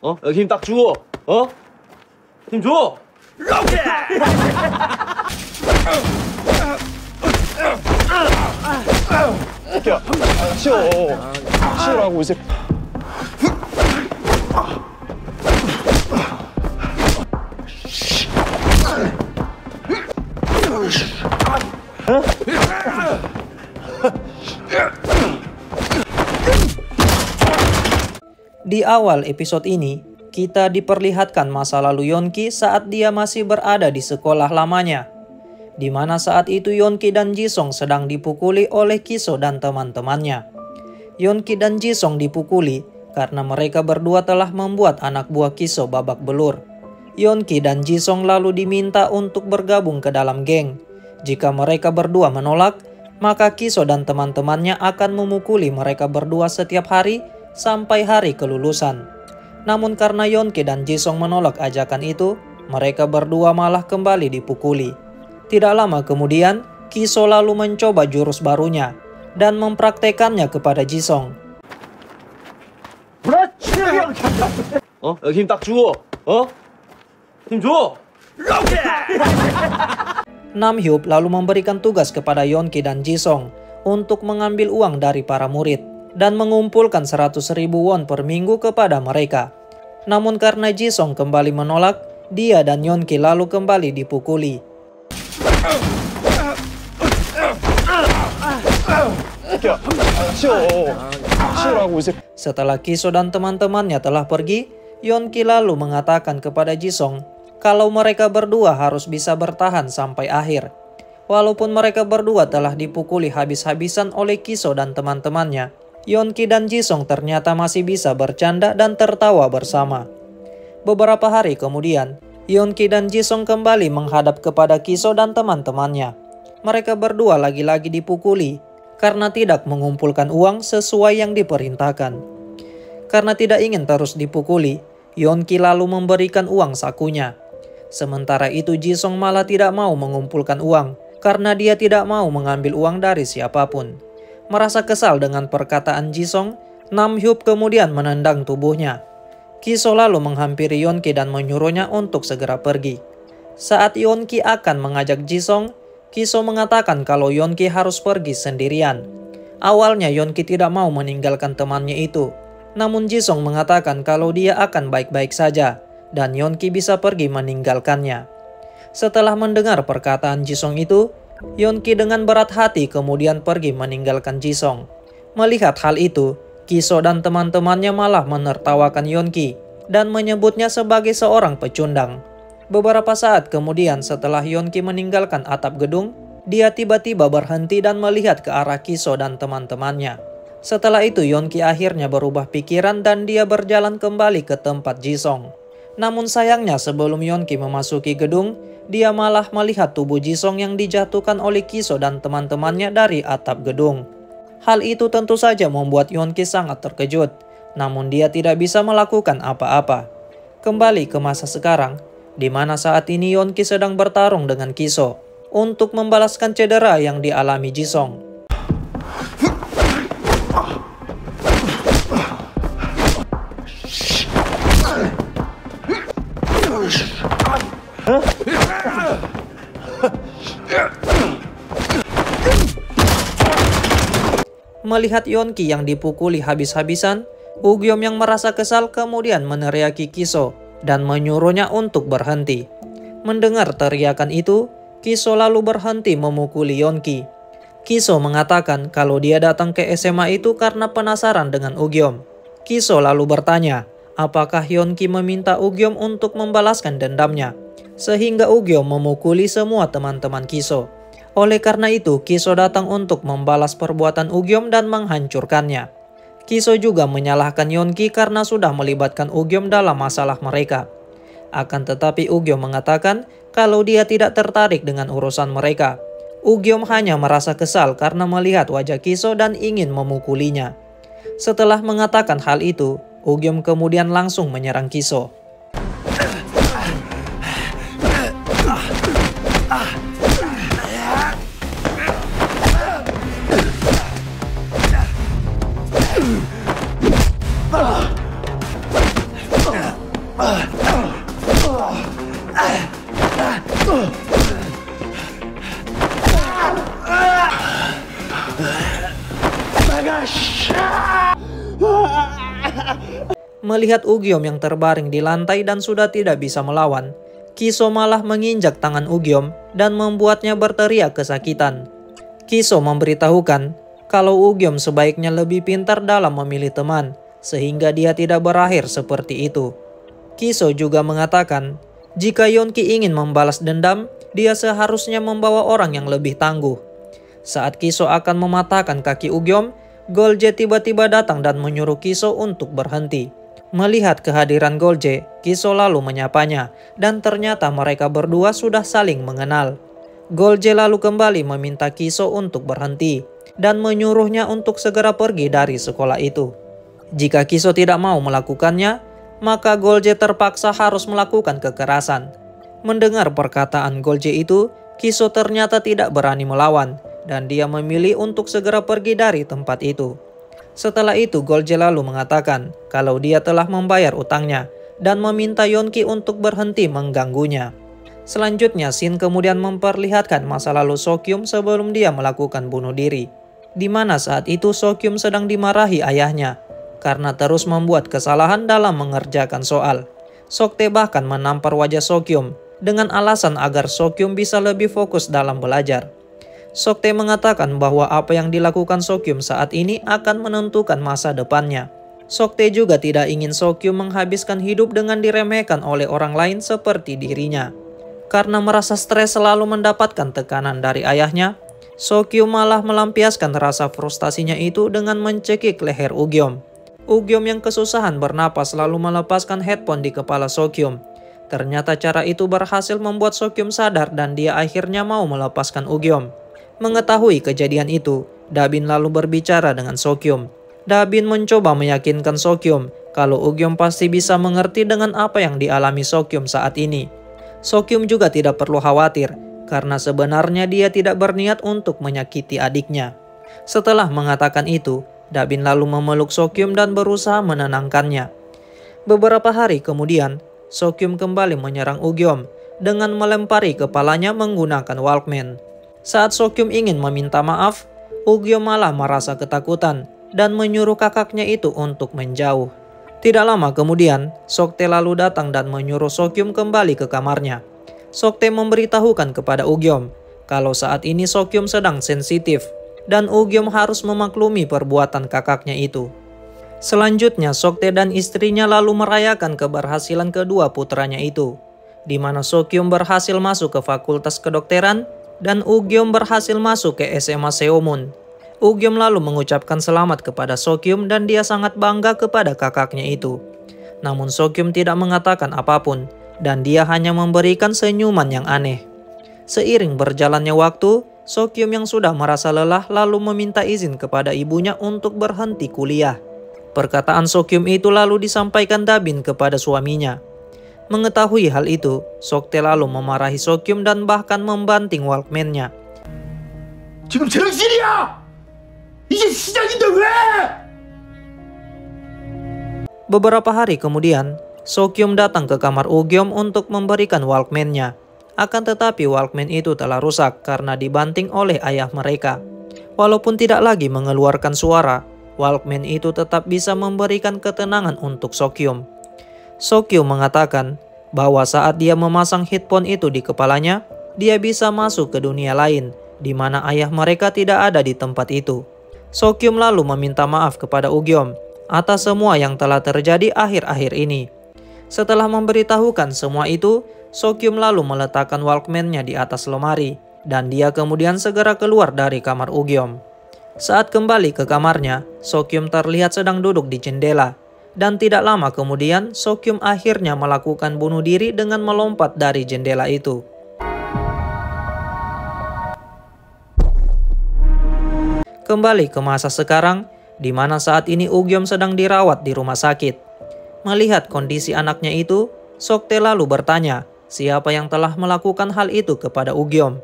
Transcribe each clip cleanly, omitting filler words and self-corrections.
힘 딱 주고, 힘 줘! 이렇게! 야, 치워. 치우라고 이제. Di awal episode ini, kita diperlihatkan masa lalu Yeonki saat dia masih berada di sekolah lamanya. Di mana saat itu Yeonki dan Jisung sedang dipukuli oleh Kiso dan teman-temannya. Yeonki dan Jisung dipukuli karena mereka berdua telah membuat anak buah Kiso babak belur. Yeonki dan Jisung lalu diminta untuk bergabung ke dalam geng. Jika mereka berdua menolak, maka Kiso dan teman-temannya akan memukuli mereka berdua setiap hari sampai hari kelulusan. Namun karena Yeonki dan Jisung menolak ajakan itu, mereka berdua malah kembali dipukuli. Tidak lama kemudian, Kiso lalu mencoba jurus barunya dan mempraktekannya kepada Jisung. 힘 딱 주고, 힘 줘! 이렇게! Namhyup lalu memberikan tugas kepada Yeonki dan Jisung untuk mengambil uang dari para murid dan mengumpulkan 100.000 won per minggu kepada mereka. Namun karena Jisung kembali menolak, dia dan Yeonki lalu kembali dipukuli. 야, 치우라고 이제. Setelah Kiso dan teman-temannya telah pergi, Yeonki lalu mengatakan kepada Jisung kalau mereka berdua harus bisa bertahan sampai akhir. Walaupun mereka berdua telah dipukuli habis-habisan oleh Kiso dan teman-temannya, Yeonki dan Jisung ternyata masih bisa bercanda dan tertawa bersama. Beberapa hari kemudian, Yeonki dan Jisung kembali menghadap kepada Kiso dan teman-temannya. Mereka berdua lagi-lagi dipukuli karena tidak mengumpulkan uang sesuai yang diperintahkan. Karena tidak ingin terus dipukuli, Yeonki lalu memberikan uang sakunya. Sementara itu Jisung malah tidak mau mengumpulkan uang karena dia tidak mau mengambil uang dari siapapun. Merasa kesal dengan perkataan Jisung, Namhyup kemudian menendang tubuhnya. Kiso lalu menghampiri Yeonki dan menyuruhnya untuk segera pergi. Saat Yeonki akan mengajak Jisung, Kiso mengatakan kalau Yeonki harus pergi sendirian. Awalnya Yeonki tidak mau meninggalkan temannya itu. Namun Jisung mengatakan kalau dia akan baik-baik saja dan Yeonki bisa pergi meninggalkannya. Setelah mendengar perkataan Jisung itu, Yeonki dengan berat hati kemudian pergi meninggalkan Jisung. Melihat hal itu, Kiso dan teman-temannya malah menertawakan Yeonki dan menyebutnya sebagai seorang pecundang. Beberapa saat kemudian setelah Yeonki meninggalkan atap gedung, dia tiba-tiba berhenti dan melihat ke arah Kiso dan teman-temannya. Setelah itu Yeonki akhirnya berubah pikiran dan dia berjalan kembali ke tempat Jisung. Namun sayangnya sebelum Yeonki memasuki gedung, dia malah melihat tubuh Jisung yang dijatuhkan oleh Kiso dan teman-temannya dari atap gedung. Hal itu tentu saja membuat Yeonki sangat terkejut, namun dia tidak bisa melakukan apa-apa. Kembali ke masa sekarang, di mana saat ini Yeonki sedang bertarung dengan Kiso untuk membalaskan cedera yang dialami Jisung. Melihat Yeonki yang dipukuli habis-habisan, Ugyom yang merasa kesal kemudian meneriaki Kiso dan menyuruhnya untuk berhenti. Mendengar teriakan itu, Kiso lalu berhenti memukuli Yeonki. Kiso mengatakan kalau dia datang ke SMA itu karena penasaran dengan Ugyom. Kiso lalu bertanya, apakah Yeonki meminta Ugyom untuk membalaskan dendamnya, sehingga Ugyom memukuli semua teman-teman Kiso. Oleh karena itu, Kiso datang untuk membalas perbuatan Ugyom dan menghancurkannya. Kiso juga menyalahkan Yeonki karena sudah melibatkan Ugyom dalam masalah mereka. Akan tetapi Ugyom mengatakan kalau dia tidak tertarik dengan urusan mereka. Ugyom hanya merasa kesal karena melihat wajah Kiso dan ingin memukulinya. Setelah mengatakan hal itu, Ugyom kemudian langsung menyerang Kiso. Melihat Ugyom yang terbaring di lantai dan sudah tidak bisa melawan, Kiso malah menginjak tangan Ugyom dan membuatnya berteriak kesakitan. Kiso memberitahukan kalau Ugyom sebaiknya lebih pintar dalam memilih teman, sehingga dia tidak berakhir seperti itu. Kiso juga mengatakan, jika Yonki ingin membalas dendam, dia seharusnya membawa orang yang lebih tangguh. Saat Kiso akan mematahkan kaki Ugyom, Golje tiba-tiba datang dan menyuruh Kiso untuk berhenti. Melihat kehadiran Golje, Kiso lalu menyapanya, dan ternyata mereka berdua sudah saling mengenal. Golje lalu kembali meminta Kiso untuk berhenti, dan menyuruhnya untuk segera pergi dari sekolah itu. Jika Kiso tidak mau melakukannya, maka Golje terpaksa harus melakukan kekerasan. Mendengar perkataan Golje itu, Kiso ternyata tidak berani melawan, dan dia memilih untuk segera pergi dari tempat itu. Setelah itu Golje lalu mengatakan kalau dia telah membayar utangnya dan meminta Yonki untuk berhenti mengganggunya. Selanjutnya Shin kemudian memperlihatkan masa lalu Sokyum sebelum dia melakukan bunuh diri, di mana saat itu Sokyum sedang dimarahi ayahnya karena terus membuat kesalahan dalam mengerjakan soal. Soktae bahkan menampar wajah Sokyum dengan alasan agar Sokyum bisa lebih fokus dalam belajar. Soktae mengatakan bahwa apa yang dilakukan Sokyum saat ini akan menentukan masa depannya. Soktae juga tidak ingin Sokyum menghabiskan hidup dengan diremehkan oleh orang lain seperti dirinya. Karena merasa stres selalu mendapatkan tekanan dari ayahnya, Sokyum malah melampiaskan rasa frustasinya itu dengan mencekik leher Ugyom. Ugyom yang kesusahan bernapas lalu melepaskan headphone di kepala Sokyum. Ternyata cara itu berhasil membuat Sokyum sadar dan dia akhirnya mau melepaskan Ugyom. Mengetahui kejadian itu, Dabin lalu berbicara dengan Sokyum. Dabin mencoba meyakinkan Sokyum kalau Ugyom pasti bisa mengerti dengan apa yang dialami Sokyum saat ini. Sokyum juga tidak perlu khawatir, karena sebenarnya dia tidak berniat untuk menyakiti adiknya. Setelah mengatakan itu, Dabin lalu memeluk Sokyum dan berusaha menenangkannya. Beberapa hari kemudian, Sokyum kembali menyerang Ugyom dengan melempari kepalanya menggunakan Walkman. Saat Sokyum ingin meminta maaf, Ugyom malah merasa ketakutan dan menyuruh kakaknya itu untuk menjauh. Tidak lama kemudian, Soktae lalu datang dan menyuruh Sokyum kembali ke kamarnya. Soktae memberitahukan kepada Ugyom kalau saat ini Sokyum sedang sensitif dan Ugyom harus memaklumi perbuatan kakaknya itu. Selanjutnya, Soktae dan istrinya lalu merayakan keberhasilan kedua putranya itu, di mana Sokyum berhasil masuk ke fakultas kedokteran dan Ugyom berhasil masuk ke SMA Seomun. Ugyom lalu mengucapkan selamat kepada Sokyum dan dia sangat bangga kepada kakaknya itu. Namun Sokyum tidak mengatakan apapun dan dia hanya memberikan senyuman yang aneh. Seiring berjalannya waktu, Sokyum yang sudah merasa lelah lalu meminta izin kepada ibunya untuk berhenti kuliah. Perkataan Sokyum itu lalu disampaikan Dabin kepada suaminya. Mengetahui hal itu, Soktae lalu memarahi Sokyum dan bahkan membanting Walkman-nya. 지금 제정신이야! 이제 시작인데 왜? Beberapa hari kemudian, Sokyum datang ke kamar Ugyom untuk memberikan Walkman-nya. Akan tetapi Walkman itu telah rusak karena dibanting oleh ayah mereka. Walaupun tidak lagi mengeluarkan suara, Walkman itu tetap bisa memberikan ketenangan untuk Sokyum. Sokyum mengatakan bahwa saat dia memasang headphone itu di kepalanya, dia bisa masuk ke dunia lain, di mana ayah mereka tidak ada di tempat itu. Sokyum lalu meminta maaf kepada Ugyom atas semua yang telah terjadi akhir-akhir ini. Setelah memberitahukan semua itu, Sokyum lalu meletakkan Walkman-nya di atas lemari, dan dia kemudian segera keluar dari kamar Ugyom. Saat kembali ke kamarnya, Sokyum terlihat sedang duduk di jendela. Dan tidak lama kemudian, Sokyum akhirnya melakukan bunuh diri dengan melompat dari jendela itu. Kembali ke masa sekarang, di mana saat ini Ugyom sedang dirawat di rumah sakit. Melihat kondisi anaknya itu, Soktae lalu bertanya siapa yang telah melakukan hal itu kepada Ugyom.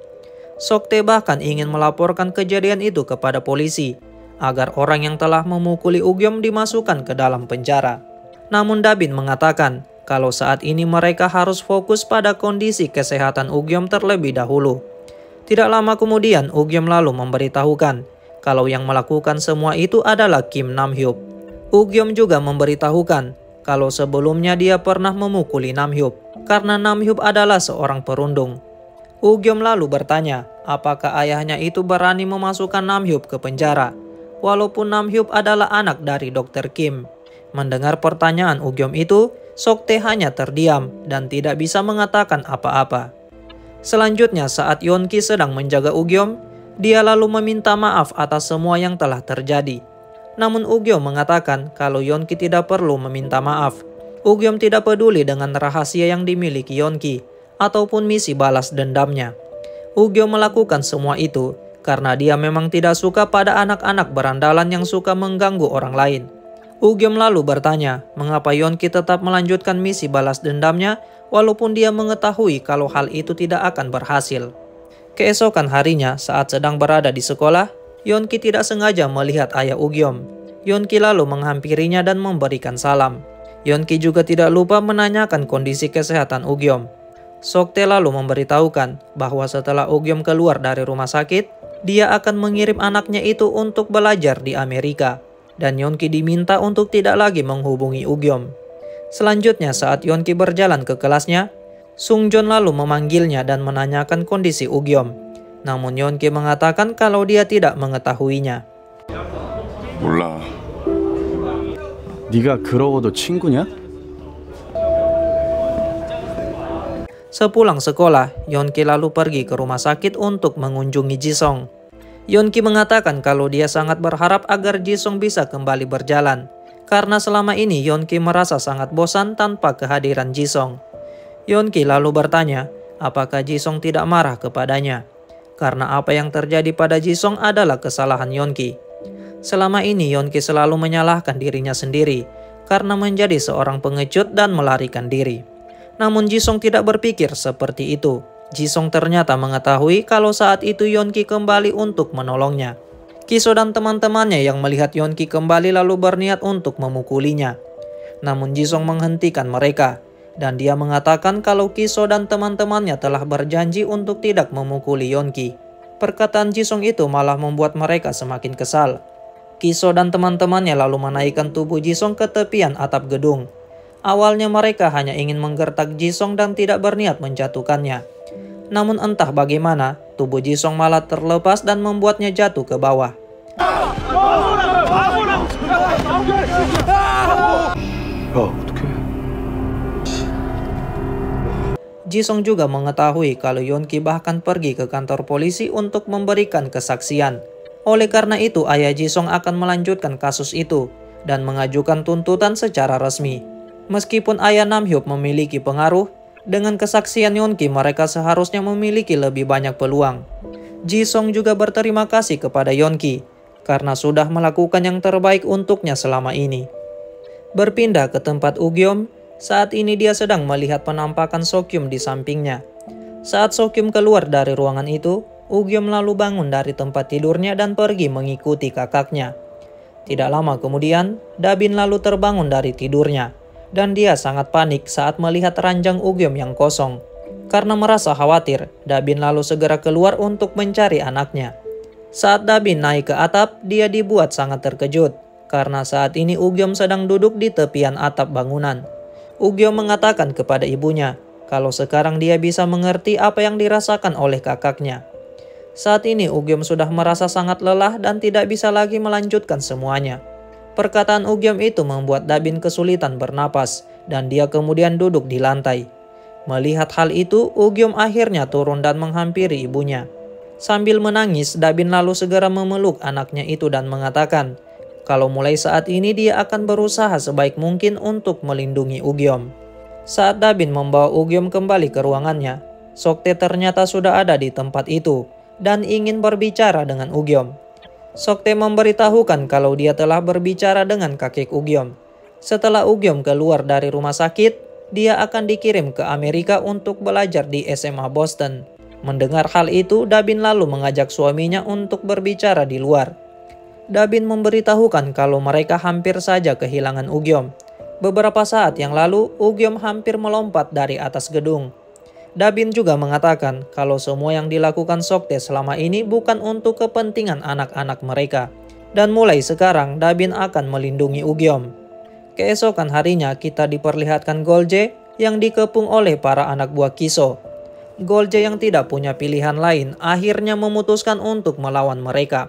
Soktae bahkan ingin melaporkan kejadian itu kepada polisi, agar orang yang telah memukuli Ugyom dimasukkan ke dalam penjara. Namun Dabin mengatakan kalau saat ini mereka harus fokus pada kondisi kesehatan Ugyom terlebih dahulu. Tidak lama kemudian Ugyom lalu memberitahukan kalau yang melakukan semua itu adalah Kim Nam-hyuk. Ugyom juga memberitahukan kalau sebelumnya dia pernah memukuli Nam-hyuk karena Nam-hyuk adalah seorang perundung. Ugyom lalu bertanya apakah ayahnya itu berani memasukkan Nam-hyuk ke penjara, walaupun Nam-hyuk adalah anak dari Dr. Kim. Mendengar pertanyaan Ugyom itu, Sok-tae hanya terdiam dan tidak bisa mengatakan apa-apa. Selanjutnya saat Yeon-ki sedang menjaga Ugyom, dia lalu meminta maaf atas semua yang telah terjadi. Namun Ugyom mengatakan kalau Yeon-ki tidak perlu meminta maaf. Ugyom tidak peduli dengan rahasia yang dimiliki Yeon-ki ataupun misi balas dendamnya. Ugyom melakukan semua itu karena dia memang tidak suka pada anak-anak berandalan yang suka mengganggu orang lain. Ugyom lalu bertanya mengapa Yeon-ki tetap melanjutkan misi balas dendamnya walaupun dia mengetahui kalau hal itu tidak akan berhasil. Keesokan harinya saat sedang berada di sekolah, Yeon-ki tidak sengaja melihat ayah Ugyom. Yeon-ki lalu menghampirinya dan memberikan salam. Yeon-ki juga tidak lupa menanyakan kondisi kesehatan Ugyom. Sok-tae lalu memberitahukan bahwa setelah Ugyom keluar dari rumah sakit, dia akan mengirim anaknya itu untuk belajar di Amerika. Dan Yeon-ki diminta untuk tidak lagi menghubungi Ugyom. Selanjutnya saat Yeon-ki berjalan ke kelasnya, Sung-joon lalu memanggilnya dan menanyakan kondisi Ugyom. Namun Yeon-ki mengatakan kalau dia tidak mengetahuinya. 몰라. 네가 그러고도 친구냐? Sepulang sekolah, Yeon-ki lalu pergi ke rumah sakit untuk mengunjungi Jisung. Yeon-ki mengatakan kalau dia sangat berharap agar Jisung bisa kembali berjalan. Karena selama ini Yeon-ki merasa sangat bosan tanpa kehadiran Jisung. Yeon-ki lalu bertanya apakah Jisung tidak marah kepadanya. Karena apa yang terjadi pada Jisung adalah kesalahan Yeon-ki. Selama ini Yeon-ki selalu menyalahkan dirinya sendiri karena menjadi seorang pengecut dan melarikan diri. Namun Jisung tidak berpikir seperti itu. Jisung ternyata mengetahui kalau saat itu Yeon-ki kembali untuk menolongnya. Kiso dan teman-temannya yang melihat Yeon-ki kembali lalu berniat untuk memukulinya. Namun Jisung menghentikan mereka dan dia mengatakan kalau Kiso dan teman-temannya telah berjanji untuk tidak memukuli Yeon-ki. Perkataan Jisung itu malah membuat mereka semakin kesal. Kiso dan teman-temannya lalu menaikkan tubuh Jisung ke tepian atap gedung. Awalnya mereka hanya ingin menggertak Jisung dan tidak berniat menjatuhkannya. Namun entah bagaimana, tubuh Jisung malah terlepas dan membuatnya jatuh ke bawah. Jisung juga mengetahui kalau Yeon-ki bahkan pergi ke kantor polisi untuk memberikan kesaksian. Oleh karena itu, ayah Jisung akan melanjutkan kasus itu dan mengajukan tuntutan secara resmi. Meskipun ayah Nam-hyuk memiliki pengaruh, dengan kesaksian Yeon-ki mereka seharusnya memiliki lebih banyak peluang. Jisung juga berterima kasih kepada Yeon-ki karena sudah melakukan yang terbaik untuknya selama ini. Berpindah ke tempat Ugyom, saat ini dia sedang melihat penampakan Sokyum di sampingnya. Saat Sokyum keluar dari ruangan itu, Ugyom lalu bangun dari tempat tidurnya dan pergi mengikuti kakaknya. Tidak lama kemudian, Dabin lalu terbangun dari tidurnya. Dan dia sangat panik saat melihat ranjang Ugyom yang kosong. Karena merasa khawatir, Dabin lalu segera keluar untuk mencari anaknya. Saat Dabin naik ke atap, dia dibuat sangat terkejut. Karena saat ini Ugyom sedang duduk di tepian atap bangunan. Ugyom mengatakan kepada ibunya, kalau sekarang dia bisa mengerti apa yang dirasakan oleh kakaknya. Saat ini Ugyom sudah merasa sangat lelah dan tidak bisa lagi melanjutkan semuanya. Perkataan Ugyom itu membuat Dabin kesulitan bernapas dan dia kemudian duduk di lantai. Melihat hal itu, Ugyom akhirnya turun dan menghampiri ibunya. Sambil menangis, Dabin lalu segera memeluk anaknya itu dan mengatakan kalau mulai saat ini dia akan berusaha sebaik mungkin untuk melindungi Ugyom. Saat Dabin membawa Ugyom kembali ke ruangannya, Sok-tae ternyata sudah ada di tempat itu dan ingin berbicara dengan Ugyom. Sok-tae memberitahukan kalau dia telah berbicara dengan kakek Ugyom. Setelah Ugyom keluar dari rumah sakit, dia akan dikirim ke Amerika untuk belajar di SMA Boston. Mendengar hal itu, Dabin lalu mengajak suaminya untuk berbicara di luar. Dabin memberitahukan kalau mereka hampir saja kehilangan Ugyom. Beberapa saat yang lalu, Ugyom hampir melompat dari atas gedung. Dabin juga mengatakan kalau semua yang dilakukan Sokte selama ini bukan untuk kepentingan anak-anak mereka. Dan mulai sekarang Dabin akan melindungi Ugyom. Keesokan harinya kita diperlihatkan Golje yang dikepung oleh para anak buah Kiso. Golje yang tidak punya pilihan lain akhirnya memutuskan untuk melawan mereka.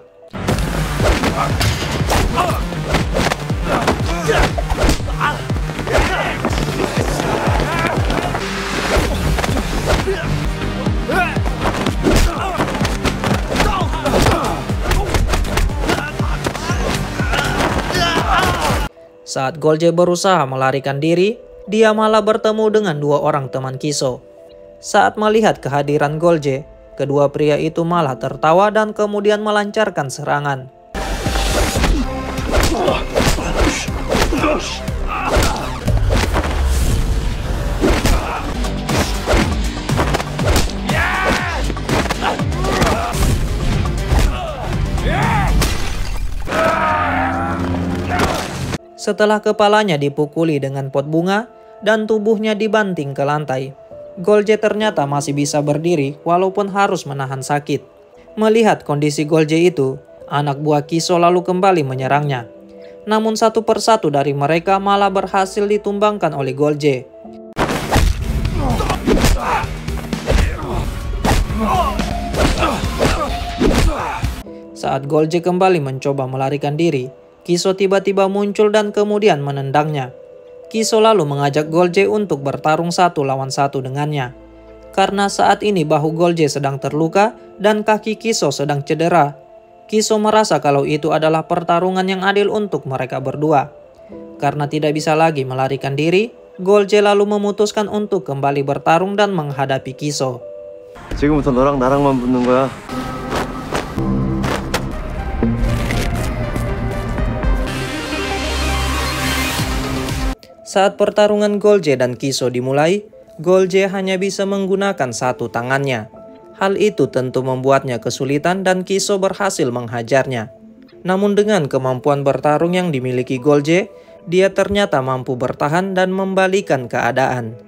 Saat Golje berusaha melarikan diri, dia malah bertemu dengan dua orang teman Kiso. Saat melihat kehadiran Golje, kedua pria itu malah tertawa dan kemudian melancarkan serangan. Setelah kepalanya dipukuli dengan pot bunga dan tubuhnya dibanting ke lantai, Golje ternyata masih bisa berdiri walaupun harus menahan sakit. Melihat kondisi Golje itu, anak buah Kiso lalu kembali menyerangnya. Namun satu persatu dari mereka malah berhasil ditumbangkan oleh Golje. Saat Golje kembali mencoba melarikan diri, Kiso tiba-tiba muncul dan kemudian menendangnya. Kiso lalu mengajak Golje untuk bertarung 1 lawan 1 dengannya. Karena saat ini bahu Golje sedang terluka dan kaki Kiso sedang cedera, Kiso merasa kalau itu adalah pertarungan yang adil untuk mereka berdua. Karena tidak bisa lagi melarikan diri, Golje lalu memutuskan untuk kembali bertarung dan menghadapi Kiso. 지금부터 너랑 나랑만 붙는 거야. Saat pertarungan Golje dan Kiso dimulai, Golje hanya bisa menggunakan satu tangannya. Hal itu tentu membuatnya kesulitan dan Kiso berhasil menghajarnya. Namun dengan kemampuan bertarung yang dimiliki Golje, dia ternyata mampu bertahan dan membalikan keadaan.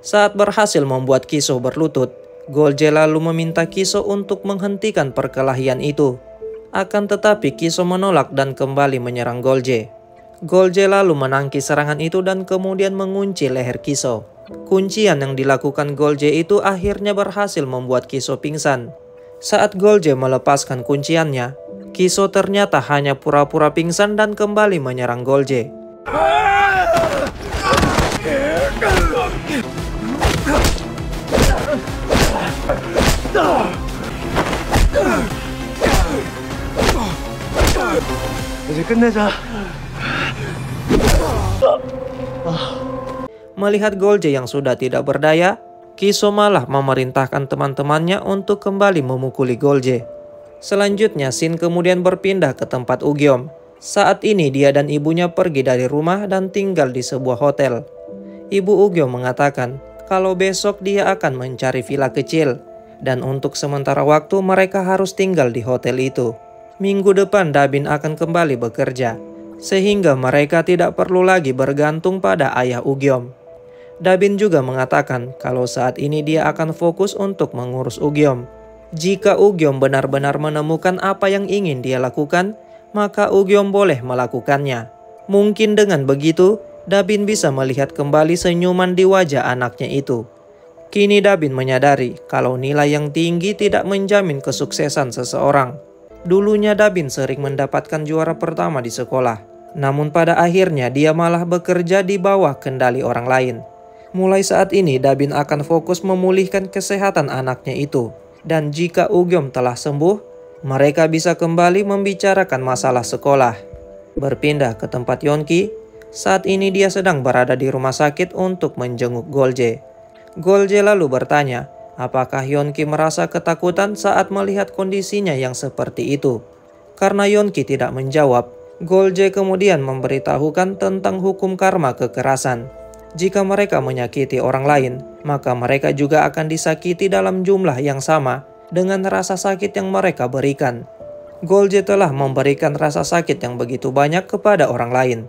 Saat berhasil membuat Kiso berlutut, Golje lalu meminta Kiso untuk menghentikan perkelahian itu. Akan tetapi Kiso menolak dan kembali menyerang Golje. Golje lalu menangkis serangan itu dan kemudian mengunci leher Kiso. Kuncian yang dilakukan Golje itu akhirnya berhasil membuat Kiso pingsan. Saat Golje melepaskan kunciannya, Kiso ternyata hanya pura-pura pingsan dan kembali menyerang Golje. 이제 끝내자. Melihat Golje yang sudah tidak berdaya, Kiso malah memerintahkan teman-temannya untuk kembali memukuli Golje. Selanjutnya Shin kemudian berpindah ke tempat Ugyom. Saat ini dia dan ibunya pergi dari rumah dan tinggal di sebuah hotel. Ibu Ugyom mengatakan kalau besok dia akan mencari villa kecil. Dan untuk sementara waktu mereka harus tinggal di hotel itu. Minggu depan Dabin akan kembali bekerja. Sehingga mereka tidak perlu lagi bergantung pada ayah Ugyom. Dabin juga mengatakan kalau saat ini dia akan fokus untuk mengurus Ugyom. Jika Ugyom benar-benar menemukan apa yang ingin dia lakukan, maka Ugyom boleh melakukannya. Mungkin dengan begitu, Dabin bisa melihat kembali senyuman di wajah anaknya itu. Kini Dabin menyadari kalau nilai yang tinggi tidak menjamin kesuksesan seseorang. Dulunya Dabin sering mendapatkan juara pertama di sekolah. Namun pada akhirnya dia malah bekerja di bawah kendali orang lain. Mulai saat ini Dabin akan fokus memulihkan kesehatan anaknya itu. Dan jika Ugyom telah sembuh, mereka bisa kembali membicarakan masalah sekolah. Berpindah ke tempat Yonki, saat ini dia sedang berada di rumah sakit untuk menjenguk Golje. Golje lalu bertanya, apakah Yonki merasa ketakutan saat melihat kondisinya yang seperti itu. Karena Yonki tidak menjawab, Golje kemudian memberitahukan tentang hukum karma kekerasan. Jika mereka menyakiti orang lain, maka mereka juga akan disakiti dalam jumlah yang sama dengan rasa sakit yang mereka berikan. Golje telah memberikan rasa sakit yang begitu banyak kepada orang lain.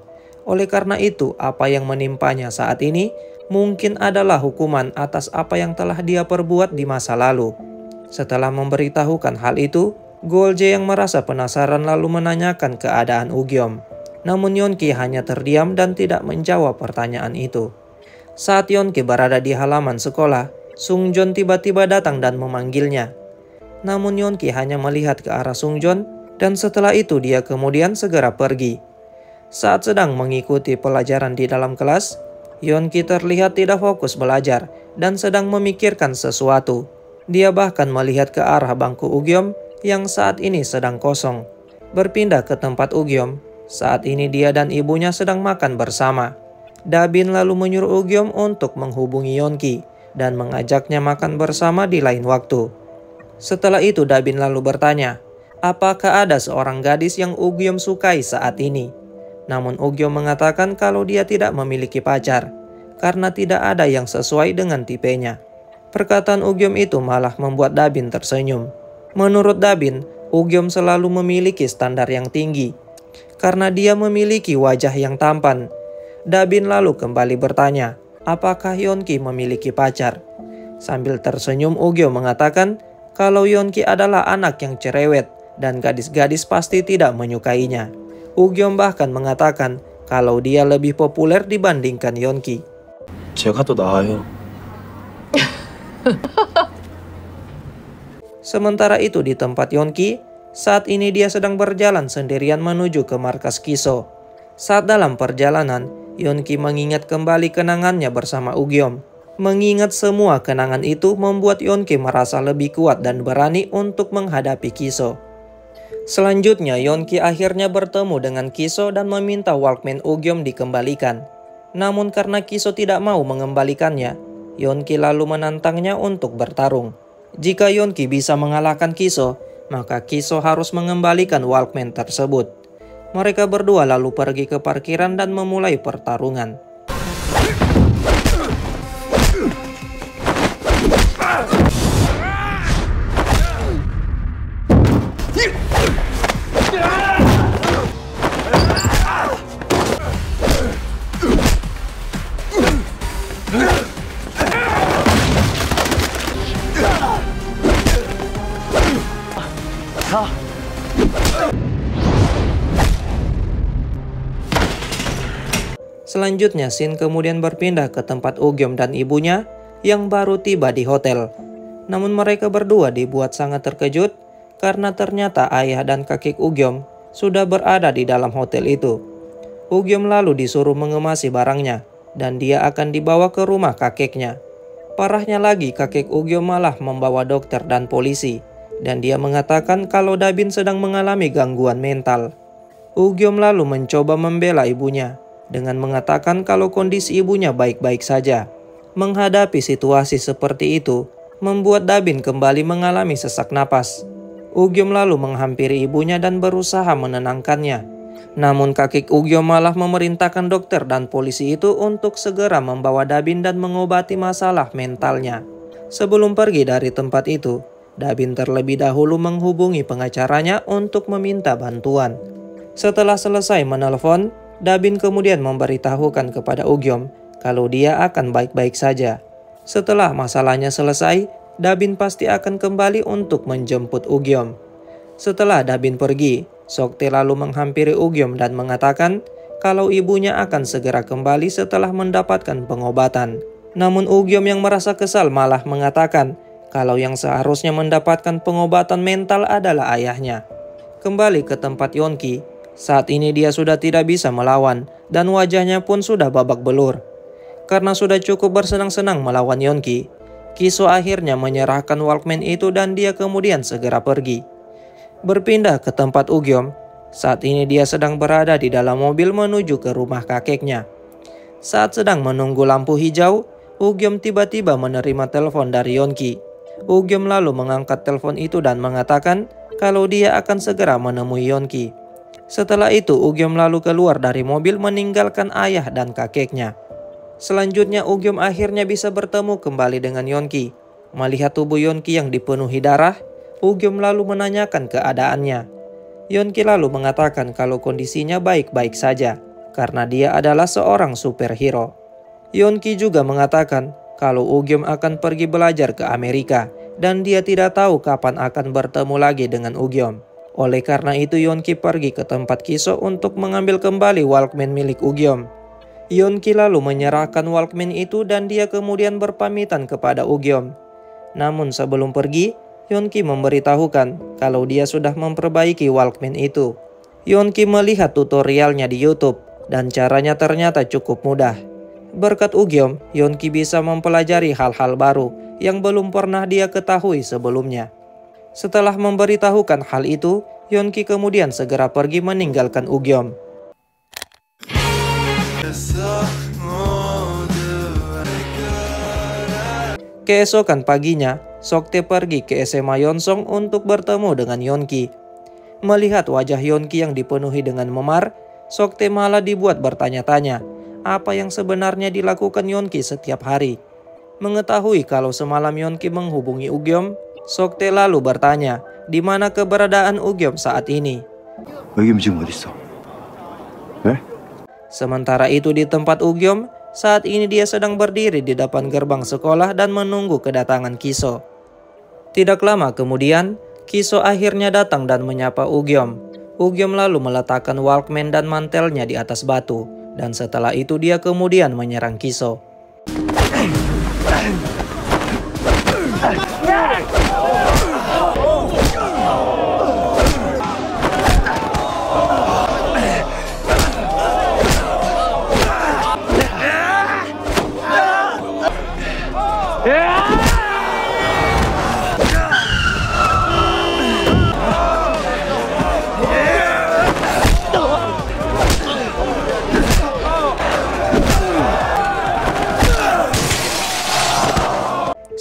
Oleh karena itu, apa yang menimpanya saat ini mungkin adalah hukuman atas apa yang telah dia perbuat di masa lalu. Setelah memberitahukan hal itu, Golje yang merasa penasaran lalu menanyakan keadaan Ugyom. Namun Yeonki hanya terdiam dan tidak menjawab pertanyaan itu. Saat Yeonki berada di halaman sekolah, Sungjon tiba-tiba datang dan memanggilnya. Namun Yeonki hanya melihat ke arah Sungjon dan setelah itu dia kemudian segera pergi. Saat sedang mengikuti pelajaran di dalam kelas, Yeonki terlihat tidak fokus belajar dan sedang memikirkan sesuatu. Dia bahkan melihat ke arah bangku Ugyom yang saat ini sedang kosong. Berpindah ke tempat Ugyom, saat ini dia dan ibunya sedang makan bersama. Dabin lalu menyuruh Ugyom untuk menghubungi Yeonki dan mengajaknya makan bersama di lain waktu. Setelah itu Dabin lalu bertanya, apakah ada seorang gadis yang Ugyom sukai saat ini? Namun Ugyom mengatakan kalau dia tidak memiliki pacar, karena tidak ada yang sesuai dengan tipenya. Perkataan Ugyom itu malah membuat Dabin tersenyum. Menurut Dabin, Ugyom selalu memiliki standar yang tinggi, karena dia memiliki wajah yang tampan. Dabin lalu kembali bertanya, apakah Yeonki memiliki pacar? Sambil tersenyum Ugyom mengatakan kalau Yeonki adalah anak yang cerewet dan gadis-gadis pasti tidak menyukainya. Ugyom bahkan mengatakan kalau dia lebih populer dibandingkan Yeonki. 제가 더 나아요. Sementara itu di tempat Yeonki, saat ini dia sedang berjalan sendirian menuju ke markas Kiso. Saat dalam perjalanan, Yeonki mengingat kembali kenangannya bersama Ugyom. Mengingat semua kenangan itu membuat Yeonki merasa lebih kuat dan berani untuk menghadapi Kiso. Selanjutnya, Yeonki akhirnya bertemu dengan Kiso dan meminta Walkman Ugyom dikembalikan. Namun karena Kiso tidak mau mengembalikannya, Yeonki lalu menantangnya untuk bertarung. Jika Yeonki bisa mengalahkan Kiso, maka Kiso harus mengembalikan Walkman tersebut. Mereka berdua lalu pergi ke parkiran dan memulai pertarungan. Selanjutnya, Shin kemudian berpindah ke tempat Ugyom dan ibunya yang baru tiba di hotel. Namun mereka berdua dibuat sangat terkejut karena ternyata ayah dan kakek Ugyom sudah berada di dalam hotel itu. Ugyom lalu disuruh mengemasi barangnya dan dia akan dibawa ke rumah kakeknya. Parahnya lagi, kakek Ugyom malah membawa dokter dan polisi dan dia mengatakan kalau Dabin sedang mengalami gangguan mental. Ugyom lalu mencoba membela ibunya dengan mengatakan kalau kondisi ibunya baik-baik saja. Menghadapi situasi seperti itu membuat Dabin kembali mengalami sesak napas. Ugyom lalu menghampiri ibunya dan berusaha menenangkannya. Namun kakek Ugyom malah memerintahkan dokter dan polisi itu untuk segera membawa Dabin dan mengobati masalah mentalnya. Sebelum pergi dari tempat itu, Dabin terlebih dahulu menghubungi pengacaranya untuk meminta bantuan. Setelah selesai menelpon, Dabin kemudian memberitahukan kepada Ugyom kalau dia akan baik-baik saja. Setelah masalahnya selesai, Dabin pasti akan kembali untuk menjemput Ugyom. Setelah Dabin pergi, Soktae lalu menghampiri Ugyom dan mengatakan kalau ibunya akan segera kembali setelah mendapatkan pengobatan. Namun Ugyom yang merasa kesal malah mengatakan kalau yang seharusnya mendapatkan pengobatan mental adalah ayahnya. Kembali ke tempat Yeonki, saat ini dia sudah tidak bisa melawan dan wajahnya pun sudah babak belur. Karena sudah cukup bersenang-senang melawan Yeonki, Kiso akhirnya menyerahkan Walkman itu dan dia kemudian segera pergi. Berpindah ke tempat Ugyom, saat ini dia sedang berada di dalam mobil menuju ke rumah kakeknya. Saat sedang menunggu lampu hijau, Ugyom tiba-tiba menerima telepon dari Yeonki. Ugyom lalu mengangkat telepon itu dan mengatakan kalau dia akan segera menemui Yeonki. Setelah itu Ugyom lalu keluar dari mobil meninggalkan ayah dan kakeknya. Selanjutnya Ugyom akhirnya bisa bertemu kembali dengan Yeonki. Melihat tubuh Yeonki yang dipenuhi darah, Ugyom lalu menanyakan keadaannya. Yeonki lalu mengatakan kalau kondisinya baik-baik saja, karena dia adalah seorang superhero. Yeonki juga mengatakan kalau Ugyom akan pergi belajar ke Amerika, dan dia tidak tahu kapan akan bertemu lagi dengan Ugyom. Oleh karena itu Yeonki pergi ke tempat Kiso untuk mengambil kembali Walkman milik Ugyom. Yeonki lalu menyerahkan Walkman itu dan dia kemudian berpamitan kepada Ugyom. Namun sebelum pergi, Yeonki memberitahukan kalau dia sudah memperbaiki Walkman itu. Yeonki melihat tutorialnya di YouTube dan caranya ternyata cukup mudah. Berkat Ugyom, Yeonki bisa mempelajari hal-hal baru yang belum pernah dia ketahui sebelumnya. Setelah memberitahukan hal itu, Yeonki kemudian segera pergi meninggalkan Ugyom. Keesokan paginya, Soktae pergi ke SMA Yonsong untuk bertemu dengan Yeonki. Melihat wajah Yeonki yang dipenuhi dengan memar, Soktae malah dibuat bertanya-tanya apa yang sebenarnya dilakukan Yeonki setiap hari. Mengetahui kalau semalam Yeonki menghubungi Ugyom, Soktae lalu bertanya di mana keberadaan Ugyom saat ini. 여기 지금 어디 있어? 네? Sementara itu di tempat Ugyom, saat ini dia sedang berdiri di depan gerbang sekolah dan menunggu kedatangan Kiso. Tidak lama kemudian, Kiso akhirnya datang dan menyapa Ugyom. Ugyom lalu meletakkan Walkman dan mantelnya di atas batu, dan setelah itu dia kemudian menyerang Kiso.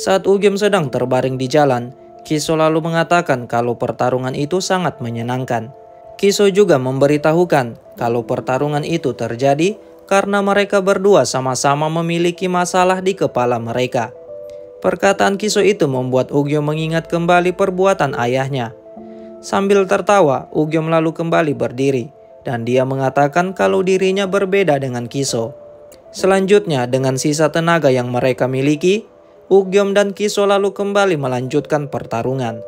Saat Ugyom sedang terbaring di jalan, Kiso lalu mengatakan kalau pertarungan itu sangat menyenangkan. Kiso juga memberitahukan kalau pertarungan itu terjadi karena mereka berdua sama-sama memiliki masalah di kepala mereka. Perkataan Kiso itu membuat Ugyom mengingat kembali perbuatan ayahnya. Sambil tertawa, Ugyom lalu kembali berdiri dan dia mengatakan kalau dirinya berbeda dengan Kiso. Selanjutnya, dengan sisa tenaga yang mereka miliki, Ugyom dan Kiso lalu kembali melanjutkan pertarungan.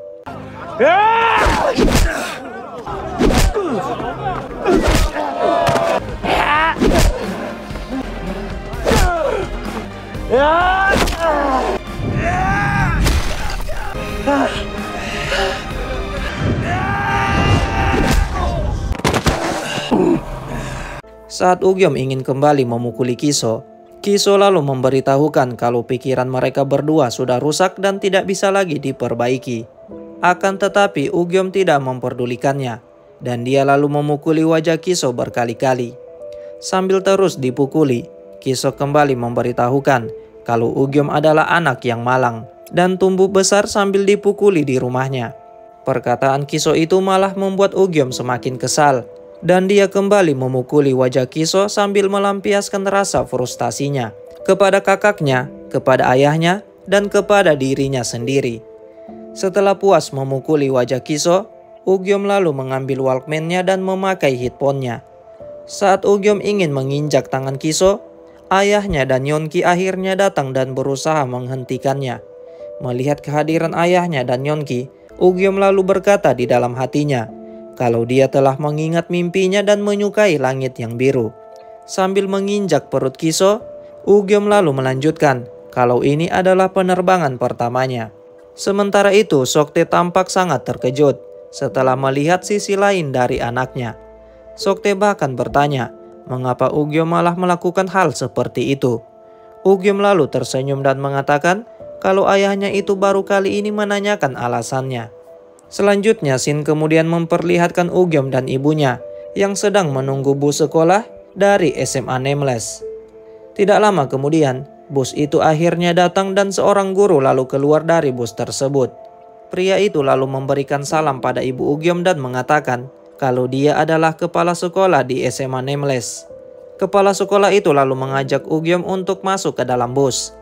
Saat Ugyom ingin kembali memukuli Kiso, Kiso lalu memberitahukan kalau pikiran mereka berdua sudah rusak dan tidak bisa lagi diperbaiki. Akan tetapi Ugyom tidak memperdulikannya, dan dia lalu memukuli wajah Kiso berkali-kali. Sambil terus dipukuli, Kiso kembali memberitahukan kalau Ugyom adalah anak yang malang dan tumbuh besar sambil dipukuli di rumahnya. Perkataan Kiso itu malah membuat Ugyom semakin kesal, dan dia kembali memukuli wajah Kiso sambil melampiaskan rasa frustasinya kepada kakaknya, kepada ayahnya, dan kepada dirinya sendiri. Setelah puas memukuli wajah Kiso, Ugyom lalu mengambil Walkman-nya dan memakai headphone-nya. Saat Ugyom ingin menginjak tangan Kiso, ayahnya dan Yeonki akhirnya datang dan berusaha menghentikannya. Melihat kehadiran ayahnya dan Yeonki, Ugyom lalu berkata di dalam hatinya kalau dia telah mengingat mimpinya dan menyukai langit yang biru. Sambil menginjak perut Kiso, Ugyom lalu melanjutkan kalau ini adalah penerbangan pertamanya. Sementara itu, Soktae tampak sangat terkejut setelah melihat sisi lain dari anaknya. Soktae bahkan bertanya, mengapa Ugyom malah melakukan hal seperti itu. Ugyom lalu tersenyum dan mengatakan kalau ayahnya itu baru kali ini menanyakan alasannya. Selanjutnya, Shin kemudian memperlihatkan Ugyom dan ibunya yang sedang menunggu bus sekolah dari SMA Nameless. Tidak lama kemudian, bus itu akhirnya datang dan seorang guru lalu keluar dari bus tersebut. Pria itu lalu memberikan salam pada ibu Ugyom dan mengatakan kalau dia adalah kepala sekolah di SMA Nameless. Kepala sekolah itu lalu mengajak Ugyom untuk masuk ke dalam bus.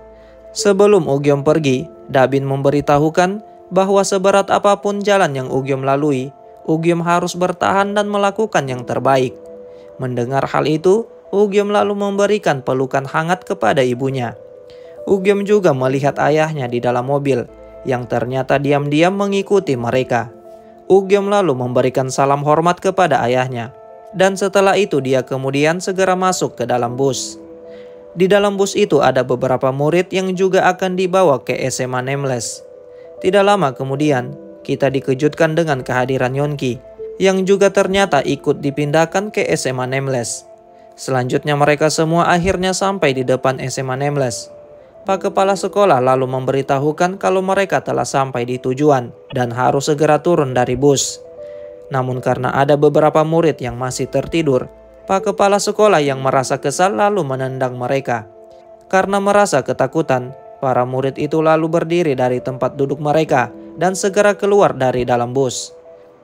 Sebelum Ugyom pergi, Dabin memberitahukan bahwa seberat apapun jalan yang Ugyom lalui, Ugyom harus bertahan dan melakukan yang terbaik. Mendengar hal itu, Ugyom lalu memberikan pelukan hangat kepada ibunya. Ugyom juga melihat ayahnya di dalam mobil, yang ternyata diam-diam mengikuti mereka. Ugyom lalu memberikan salam hormat kepada ayahnya. Dan setelah itu dia kemudian segera masuk ke dalam bus. Di dalam bus itu ada beberapa murid yang juga akan dibawa ke SMA Nameless. Tidak lama kemudian, kita dikejutkan dengan kehadiran Yonki, yang juga ternyata ikut dipindahkan ke SMA Nameless. Selanjutnya mereka semua akhirnya sampai di depan SMA Nameless. Pak Kepala Sekolah lalu memberitahukan kalau mereka telah sampai di tujuan dan harus segera turun dari bus. Namun karena ada beberapa murid yang masih tertidur, Pak Kepala Sekolah yang merasa kesal lalu menendang mereka. Karena merasa ketakutan, para murid itu lalu berdiri dari tempat duduk mereka dan segera keluar dari dalam bus.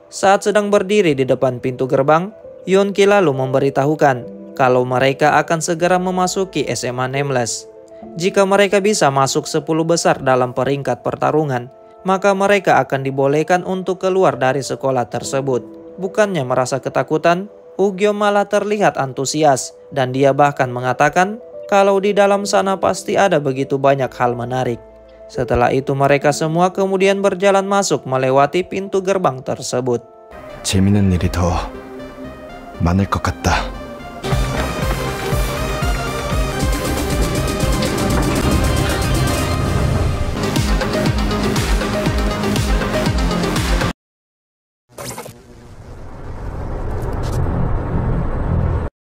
Saat sedang berdiri di depan pintu gerbang, Yonki lalu memberitahukan kalau mereka akan segera memasuki SMA Nameless. Jika mereka bisa masuk 10 besar dalam peringkat pertarungan, maka mereka akan dibolehkan untuk keluar dari sekolah tersebut. Bukannya merasa ketakutan, Ugyom malah terlihat antusias dan dia bahkan mengatakan kalau di dalam sana pasti ada begitu banyak hal menarik. Setelah itu mereka semua kemudian berjalan masuk melewati pintu gerbang tersebut. 재밌는 일이 더 많을 것 같다.